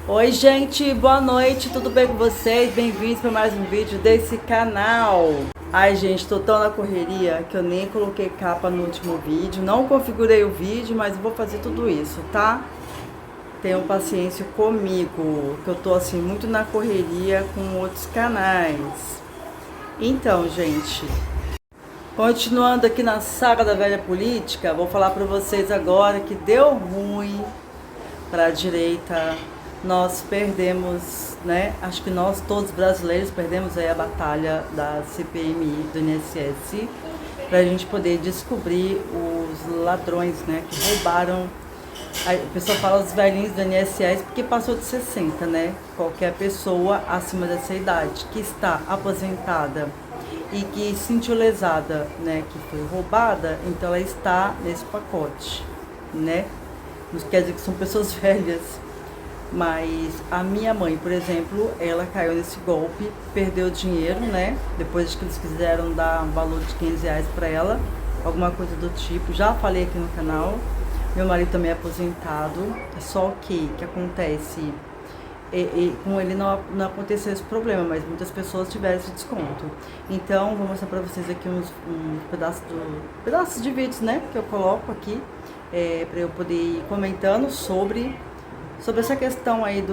Oi gente, boa noite, tudo bem com vocês? Bem-vindos para mais um vídeo desse canal. Ai gente, tô tão na correria que eu nem coloquei capa no último vídeo, não configurei o vídeo, mas vou fazer tudo isso, tá? Tenham paciência comigo, que eu tô assim muito na correria com outros canais. Então gente, continuando aqui na saga da velha política, vou falar para vocês agora que deu ruim para a direita. Nós perdemos, né? Acho que nós, todos brasileiros, perdemos aí a batalha da CPMI do INSS para a gente poder descobrir os ladrões, né? Que roubaram. A pessoa fala os velhinhos do INSS porque passou de 60, né? Qualquer pessoa acima dessa idade que está aposentada e que se sentiu lesada, né? Que foi roubada, então ela está nesse pacote, né? Não quer dizer que são pessoas velhas. Mas a minha mãe, por exemplo, ela caiu nesse golpe, perdeu dinheiro, né? Depois que eles quiseram dar um valor de R$ 500 para ela, alguma coisa do tipo. Já falei aqui no canal. Meu marido também é aposentado. Só que acontece, com ele não aconteceu esse problema, mas muitas pessoas tiveram esse desconto. Então, vou mostrar para vocês aqui uns pedaços de vídeos, né? Que eu coloco aqui, para eu poder ir comentando sobre essa questão aí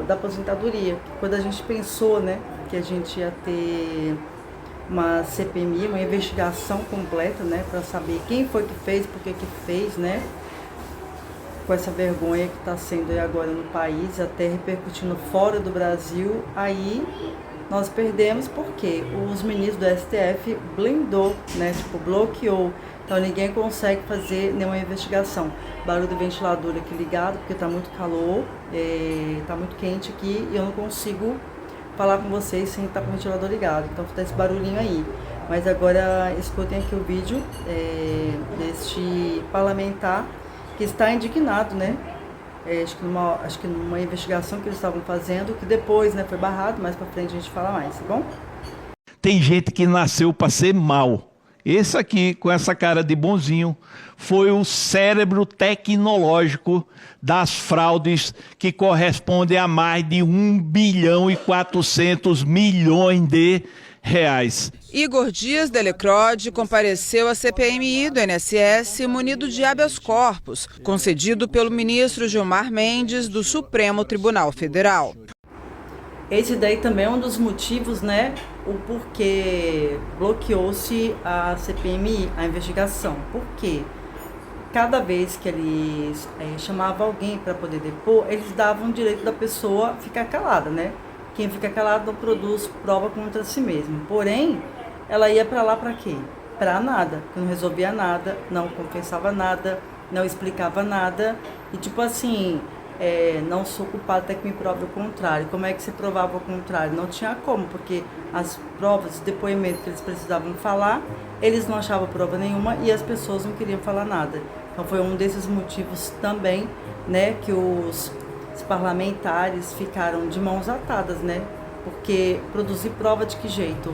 da aposentadoria. Quando a gente pensou, né, que a gente ia ter uma CPMI, uma investigação completa, né, para saber quem foi que fez, por que fez, né, com essa vergonha que está sendo aí agora no país, até repercutindo fora do Brasil, aí nós perdemos porque os ministros do STF blindou, né, tipo, bloqueou. Então ninguém consegue fazer nenhuma investigação. Barulho do ventilador aqui ligado, porque tá muito calor, tá muito quente aqui e eu não consigo falar com vocês sem estar com o ventilador ligado. Então tá esse barulhinho aí. Mas agora escutem aqui o vídeo deste parlamentar que está indignado, né? Acho que numa investigação que eles estavam fazendo, que depois, né, foi barrado, mais pra frente a gente fala mais, tá bom? Tem gente que nasceu para ser mal. Esse aqui, com essa cara de bonzinho, foi o cérebro tecnológico das fraudes que corresponde a mais de 1,4 bilhão de reais. Igor Dias Delecrode compareceu à CPMI do INSS munido de habeas corpus, concedido pelo ministro Gilmar Mendes do Supremo Tribunal Federal. Esse daí também é um dos motivos, né, o porquê bloqueou-se a CPMI, a investigação. Porque cada vez que eles chamavam alguém para poder depor, eles davam o direito da pessoa ficar calada, né? Quem fica calado não produz prova contra si mesmo. Porém, ela ia para lá para quê? Para nada, não resolvia nada, não confessava nada, não explicava nada. E tipo assim, não sou culpada até que me prove o contrário. Como é que você provava o contrário? Não tinha como, porque as provas, os depoimentos que eles precisavam falar, eles não achavam prova nenhuma e as pessoas não queriam falar nada. Então foi um desses motivos também, né, que os parlamentares ficaram de mãos atadas, né? Porque produzir prova de que jeito?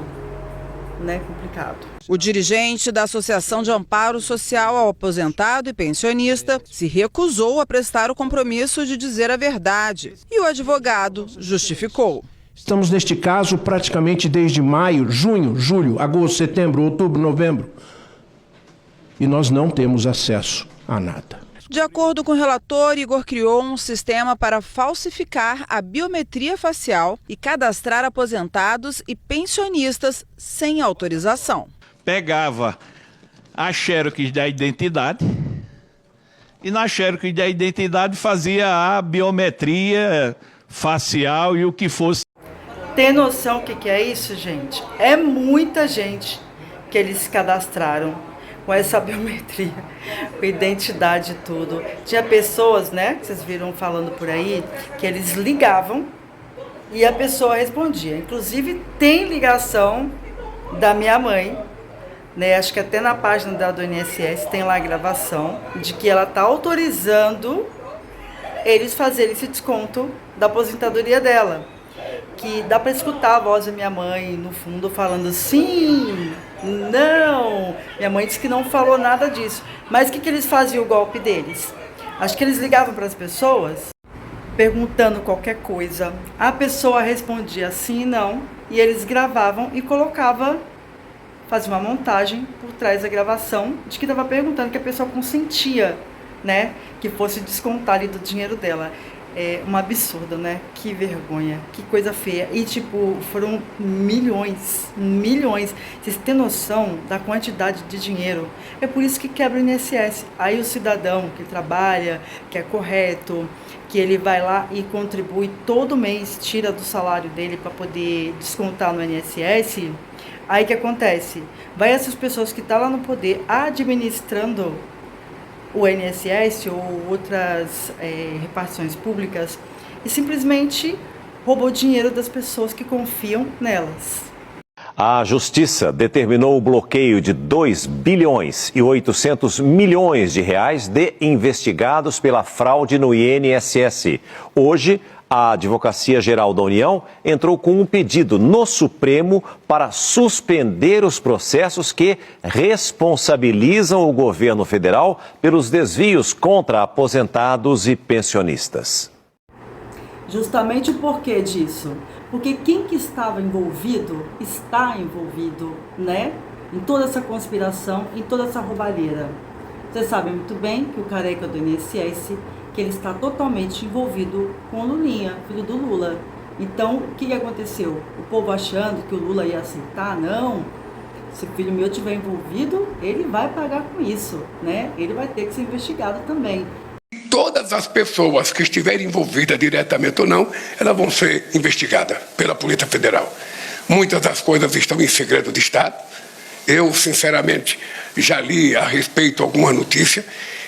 Né? Complicado. O dirigente da Associação de Amparo Social ao Aposentado e Pensionista se recusou a prestar o compromisso de dizer a verdade e o advogado justificou. Estamos neste caso praticamente desde maio, junho, julho, agosto, setembro, outubro, novembro e nós não temos acesso a nada. De acordo com o relator, Igor criou um sistema para falsificar a biometria facial e cadastrar aposentados e pensionistas sem autorização. Pegava a xerox da identidade e na xerox da identidade fazia a biometria facial e o que fosse. Tem noção o que é isso, gente? É muita gente que eles cadastraram com essa biometria, com identidade e tudo. Tinha pessoas, né, que vocês viram falando por aí, que eles ligavam e a pessoa respondia. Inclusive, tem ligação da minha mãe, né, acho que até na página do INSS tem lá a gravação, de que ela está autorizando eles fazerem esse desconto da aposentadoria dela. Que dá para escutar a voz da minha mãe no fundo falando sim, não. Minha mãe disse que não falou nada disso. Mas o que eles faziam o golpe deles? Acho que eles ligavam para as pessoas perguntando qualquer coisa. A pessoa respondia sim e não, e eles gravavam e colocavam, faziam uma montagem por trás da gravação de que estava perguntando, que a pessoa consentia, né, que fosse descontar ali do dinheiro dela. É um absurdo, né? Que vergonha, que coisa feia. E tipo, foram milhões. Vocês têm noção da quantidade de dinheiro? É por isso que quebra o INSS. Aí o cidadão que trabalha, que é correto, que ele vai lá e contribui todo mês, tira do salário dele para poder descontar no INSS. Aí que acontece? Vai essas pessoas que estão lá no poder administrando o INSS ou outras repartições públicas e simplesmente roubou dinheiro das pessoas que confiam nelas. A Justiça determinou o bloqueio de 2 bilhões e 800 milhões de reais de investigados pela fraude no INSS. Hoje, a Advocacia Geral da União entrou com um pedido no Supremo para suspender os processos que responsabilizam o governo federal pelos desvios contra aposentados e pensionistas. Justamente o porquê disso? Porque quem que estava envolvido, está envolvido, né? Em toda essa conspiração, em toda essa roubalheira. Vocês sabem muito bem que o careca do INSS, que ele está totalmente envolvido com o Lulinha, filho do Lula. Então, o que aconteceu? O povo achando que o Lula ia aceitar? Não. Se o filho meu estiver envolvido, ele vai pagar com isso, né? Ele vai ter que ser investigado também. Todas as pessoas que estiverem envolvidas diretamente ou não, elas vão ser investigadas pela Polícia Federal. Muitas das coisas estão em segredo de Estado. Eu, sinceramente, já li a respeito alguma notícia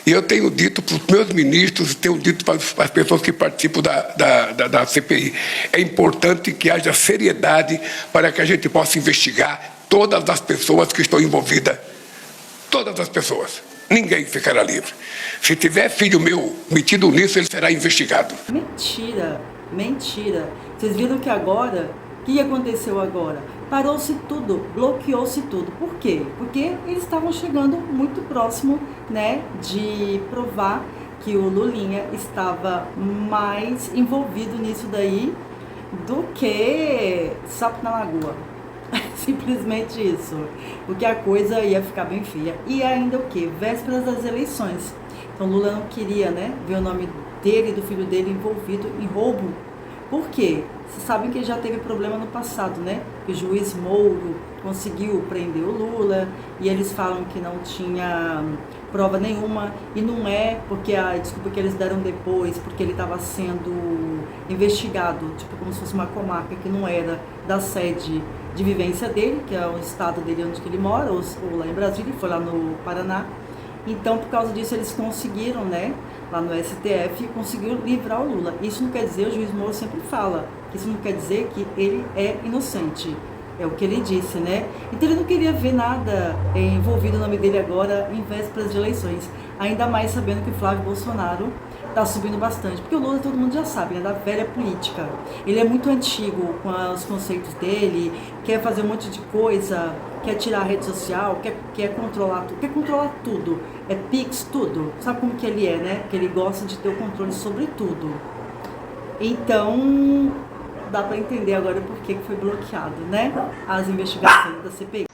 e eu tenho dito para os meus ministros, tenho dito para as pessoas que participam da CPI, é importante que haja seriedade para que a gente possa investigar todas as pessoas que estão envolvidas. Todas as pessoas. Ninguém ficará livre. Se tiver filho meu metido nisso, ele será investigado. Mentira, mentira. Vocês viram que agora, o que aconteceu agora? Parou-se tudo, bloqueou-se tudo. Por quê? Porque eles estavam chegando muito próximo, né, de provar que o Lulinha estava mais envolvido nisso daí do que sapo na lagoa. Simplesmente isso, porque a coisa ia ficar bem feia. E ainda o que? Vésperas das eleições. Então Lula não queria, né, ver o nome dele e do filho dele envolvido em roubo. Por quê? Vocês sabem que ele já teve problema no passado, né? Que o juiz Mouro conseguiu prender o Lula e eles falam que não tinha prova nenhuma e não é porque a desculpa que eles deram depois, porque ele estava sendo investigado, tipo como se fosse uma comarca que não era da sede de vivência dele, que é o estado dele onde ele mora, ou lá em Brasília, foi lá no Paraná. Então, por causa disso, eles conseguiram, né, lá no STF, conseguiram livrar o Lula. Isso não quer dizer, o juiz Moro sempre fala, que isso não quer dizer que ele é inocente. É o que ele disse, né? Então ele não queria ver nada envolvido o nome dele agora em vésperas de eleições. Ainda mais sabendo que Flávio Bolsonaro está subindo bastante. Porque o Lula todo mundo já sabe, né? Da velha política. Ele é muito antigo com os conceitos dele, quer fazer um monte de coisa, quer tirar a rede social, quer controlar tudo. Quer controlar tudo. É Pix, tudo. Sabe como que ele é, né? Que ele gosta de ter o controle sobre tudo. Então, dá para entender agora por que foi bloqueado, né? As investigações da CPI.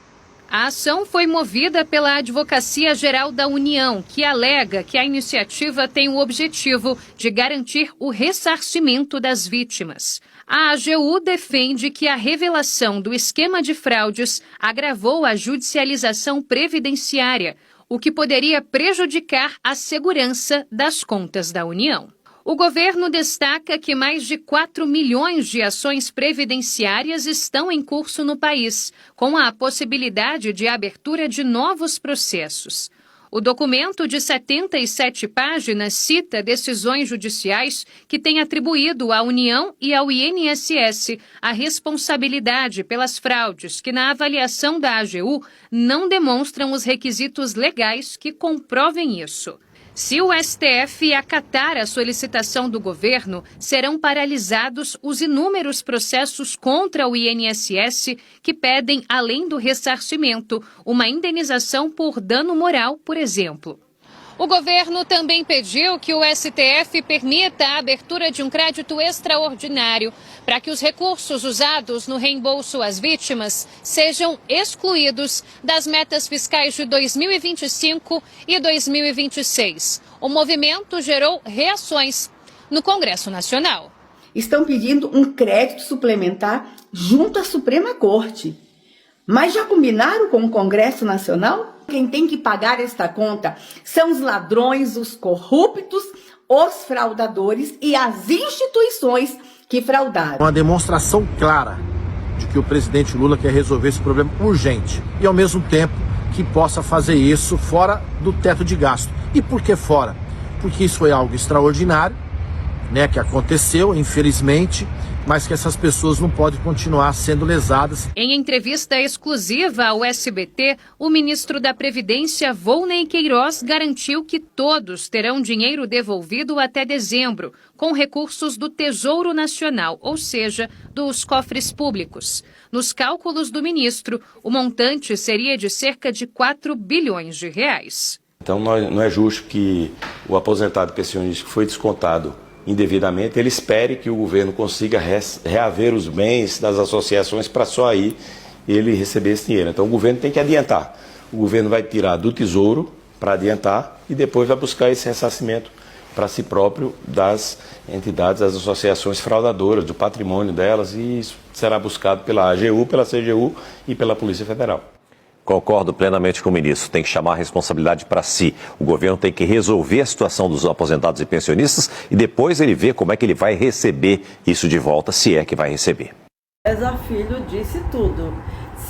A ação foi movida pela Advocacia Geral da União, que alega que a iniciativa tem o objetivo de garantir o ressarcimento das vítimas. A AGU defende que a revelação do esquema de fraudes agravou a judicialização previdenciária, o que poderia prejudicar a segurança das contas da União. O governo destaca que mais de 4 milhões de ações previdenciárias estão em curso no país, com a possibilidade de abertura de novos processos. O documento de 77 páginas cita decisões judiciais que têm atribuído à União e ao INSS a responsabilidade pelas fraudes que, na avaliação da AGU, não demonstram os requisitos legais que comprovem isso. Se o STF acatar a solicitação do governo, serão paralisados os inúmeros processos contra o INSS que pedem, além do ressarcimento, uma indenização por dano moral, por exemplo. O governo também pediu que o STF permita a abertura de um crédito extraordinário para que os recursos usados no reembolso às vítimas sejam excluídos das metas fiscais de 2025 e 2026. O movimento gerou reações no Congresso Nacional. Estão pedindo um crédito suplementar junto à Suprema Corte. Mas já combinaram com o Congresso Nacional? Quem tem que pagar esta conta são os ladrões, os corruptos, os fraudadores e as instituições que fraudaram. Uma demonstração clara de que o presidente Lula quer resolver esse problema urgente e, ao mesmo tempo, que possa fazer isso fora do teto de gasto. E por que fora? Porque isso foi algo extraordinário, né, que aconteceu, infelizmente, mas que essas pessoas não podem continuar sendo lesadas. Em entrevista exclusiva ao SBT, o ministro da Previdência, Volney Queiroz, garantiu que todos terão dinheiro devolvido até dezembro, com recursos do Tesouro Nacional, ou seja, dos cofres públicos. Nos cálculos do ministro, o montante seria de cerca de 4 bilhões de reais. Então não é justo que o aposentado pensionista que foi descontado indevidamente, ele espere que o governo consiga reaver os bens das associações para só aí ele receber esse dinheiro. Então o governo tem que adiantar. O governo vai tirar do Tesouro para adiantar e depois vai buscar esse ressarcimento para si próprio das entidades, das associações fraudadoras, do patrimônio delas, e isso será buscado pela AGU, pela CGU e pela Polícia Federal. Concordo plenamente com o ministro. Tem que chamar a responsabilidade para si. O governo tem que resolver a situação dos aposentados e pensionistas e depois ele vê como é que ele vai receber isso de volta, se é que vai receber. César Filho disse tudo.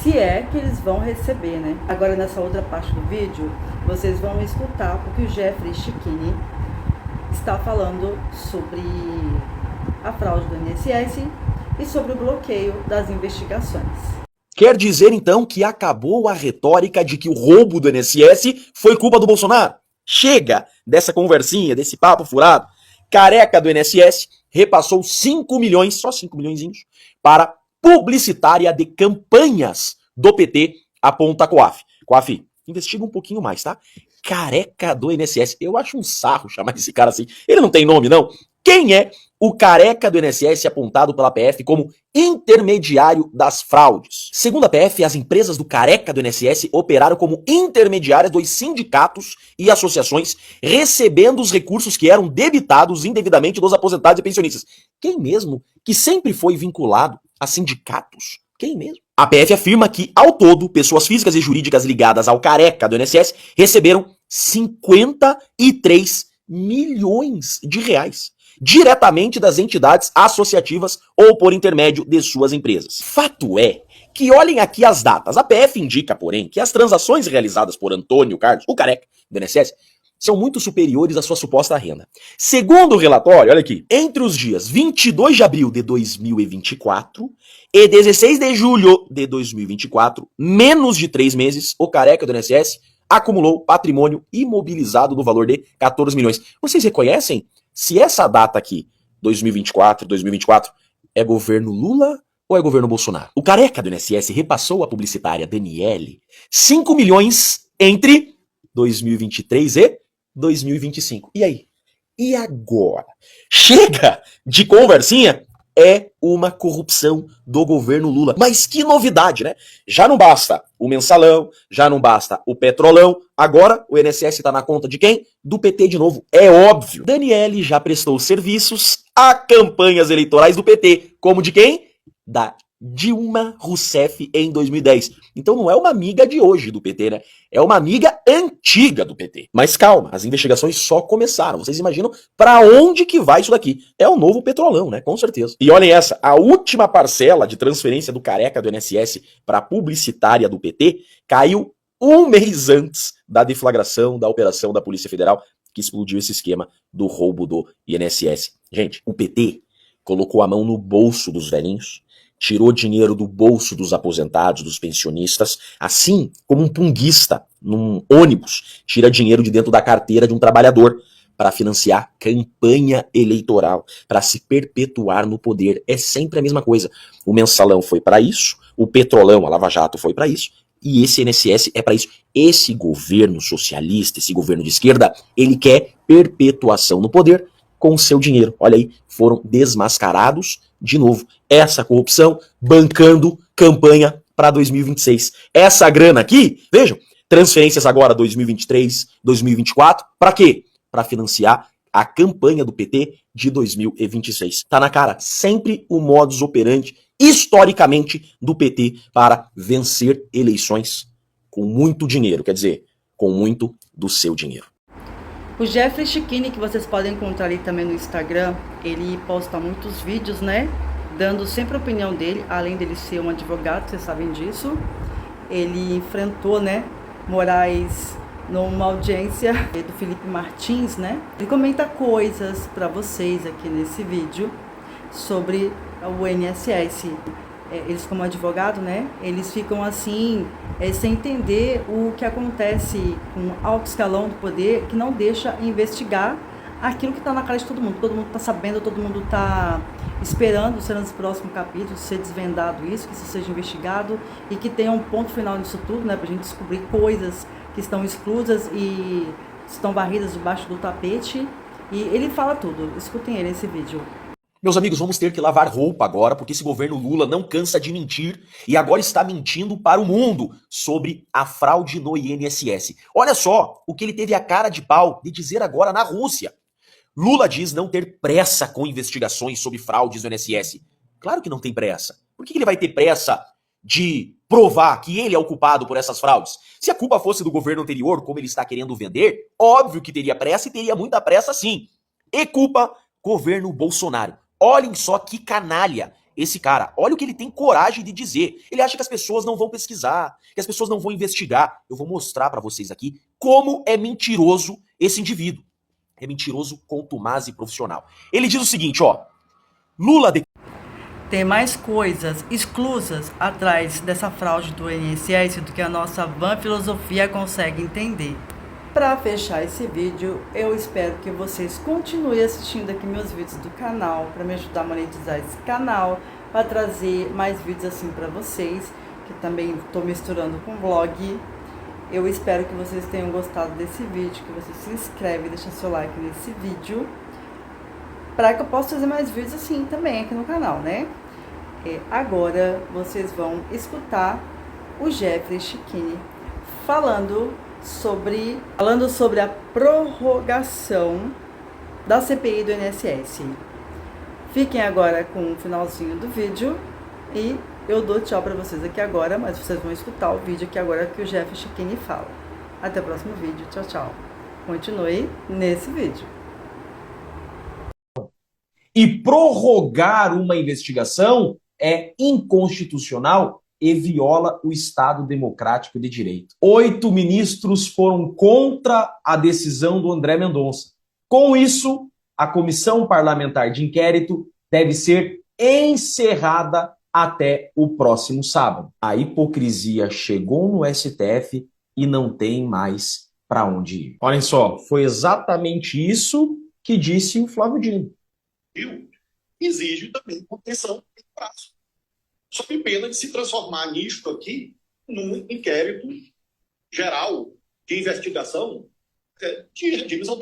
Se é que eles vão receber, né? Agora, nessa outra parte do vídeo, vocês vão escutar porque o Jeffrey Chiquini está falando sobre a fraude do INSS e sobre o bloqueio das investigações. Quer dizer, então, que acabou a retórica de que o roubo do INSS foi culpa do Bolsonaro? Chega dessa conversinha, desse papo furado. Careca do INSS repassou 5 milhões, só 5 milhõezinhos, para publicitária de campanhas do PT, aponta a COAF. COAF, investiga um pouquinho mais, tá? Careca do INSS. Eu acho um sarro chamar esse cara assim. Ele não tem nome, não. Quem é o careca do INSS apontado pela PF como intermediário das fraudes? Segundo a PF, as empresas do careca do INSS operaram como intermediárias dos sindicatos e associações, recebendo os recursos que eram debitados indevidamente dos aposentados e pensionistas. Quem mesmo que sempre foi vinculado a sindicatos? Quem mesmo? A PF afirma que, ao todo, pessoas físicas e jurídicas ligadas ao careca do INSS receberam 53 milhões de reais diretamente das entidades associativas ou por intermédio de suas empresas. Fato é que olhem aqui as datas. A PF indica, porém, que as transações realizadas por Antônio Carlos, o careca do INSS, são muito superiores à sua suposta renda. Segundo o relatório, olha aqui, entre os dias 22 de abril de 2024 e 16 de julho de 2024, menos de 3 meses, o careca do INSS acumulou patrimônio imobilizado no valor de 14 milhões. Vocês reconhecem se essa data aqui, 2024, é governo Lula ou é governo Bolsonaro? O careca do INSS repassou à publicitária Daniele 5 milhões entre 2023 e 2025. E aí? E agora? Chega de conversinha? É uma corrupção do governo Lula. Mas que novidade, né? Já não basta o mensalão, já não basta o petrolão, agora o INSS está na conta de quem? Do PT de novo. É óbvio. Daniele já prestou serviços a campanhas eleitorais do PT. Como de quem? Da Dilma Rousseff em 2010. Então não é uma amiga de hoje do PT, né? É uma amiga antiga do PT. Mas calma, as investigações só começaram. Vocês imaginam pra onde que vai isso daqui? É o novo petrolão, né? Com certeza. E olhem essa, a última parcela de transferência do careca do INSS pra publicitária do PT caiu um mês antes da deflagração da operação da Polícia Federal que explodiu esse esquema do roubo do INSS. Gente, o PT colocou a mão no bolso dos velhinhos, tirou dinheiro do bolso dos aposentados, dos pensionistas, assim como um punguista num ônibus tira dinheiro de dentro da carteira de um trabalhador para financiar campanha eleitoral, para se perpetuar no poder. É sempre a mesma coisa. O mensalão foi para isso, o petrolão, a Lava Jato foi para isso, E esse INSS é para isso. Esse governo socialista, esse governo de esquerda, ele quer perpetuação no poder com o seu dinheiro. Olha aí, foram desmascarados de novo. Essa corrupção bancando campanha para 2026. Essa grana aqui, vejam, transferências agora 2023, 2024, para quê? Para financiar a campanha do PT de 2026. Tá na cara, sempre o modus operandi, historicamente, do PT para vencer eleições com muito dinheiro, quer dizer, com muito do seu dinheiro. O Jeffrey Chiquini, que vocês podem encontrar ali também no Instagram, ele posta muitos vídeos, né? Dando sempre a opinião dele, além dele ser um advogado, vocês sabem disso. Ele enfrentou, né, Moraes numa audiência do Felipe Martins, né? Ele comenta coisas para vocês aqui nesse vídeo sobre o INSS. Eles, como advogado, né, eles ficam assim, sem entender o que acontece com alto escalão do poder, que não deixa investigar aquilo que está na cara de todo mundo. Todo mundo está sabendo, todo mundo está esperando ser nos próximos capítulos ser desvendado isso, que isso seja investigado e que tenha um ponto final nisso tudo, né, para a gente descobrir coisas que estão exclusas e estão varridas debaixo do tapete. E ele fala tudo. Escutem ele nesse vídeo. Meus amigos, vamos ter que lavar roupa agora, porque esse governo Lula não cansa de mentir e agora está mentindo para o mundo sobre a fraude no INSS. Olha só o que ele teve a cara de pau de dizer agora na Rússia. Lula diz não ter pressa com investigações sobre fraudes no INSS. Claro que não tem pressa. Por que ele vai ter pressa de provar que ele é o culpado por essas fraudes? Se a culpa fosse do governo anterior, como ele está querendo vender, óbvio que teria pressa e teria muita pressa sim. E culpa governo Bolsonaro. Olhem só que canalha esse cara. Olha o que ele tem coragem de dizer. Ele acha que as pessoas não vão pesquisar, que as pessoas não vão investigar. Eu vou mostrar pra vocês aqui como é mentiroso esse indivíduo. É mentiroso, contumaz e profissional. Ele diz o seguinte, ó. Lula... Tem mais coisas exclusas atrás dessa fraude do INSS do que a nossa vã filosofia consegue entender. Para fechar esse vídeo, eu espero que vocês continuem assistindo aqui meus vídeos do canal, para me ajudar a monetizar esse canal, para trazer mais vídeos assim para vocês, que também estou misturando com vlog. Eu espero que vocês tenham gostado desse vídeo, que você se inscreve e deixa seu like nesse vídeo, para que eu possa fazer mais vídeos assim também aqui no canal, né? Agora vocês vão escutar o Jeffrey Chiquini falando sobre a prorrogação da CPI do INSS. Fiquem agora com o finalzinho do vídeo e eu dou tchau para vocês aqui agora, mas vocês vão escutar o vídeo aqui agora que o Jeffrey Chiquini fala. Até o próximo vídeo. Tchau, tchau. Continue nesse vídeo. E prorrogar uma investigação é inconstitucional e viola o Estado Democrático de Direito. 8 ministros foram contra a decisão do André Mendonça. Com isso, a comissão parlamentar de inquérito deve ser encerrada até o próximo sábado. A hipocrisia chegou no STF e não tem mais para onde ir. Olhem só, foi exatamente isso que disse o Flávio Dino. Exige também contenção de prazo, sob pena de se transformar nisto aqui num inquérito geral de investigação de regimes autoritários.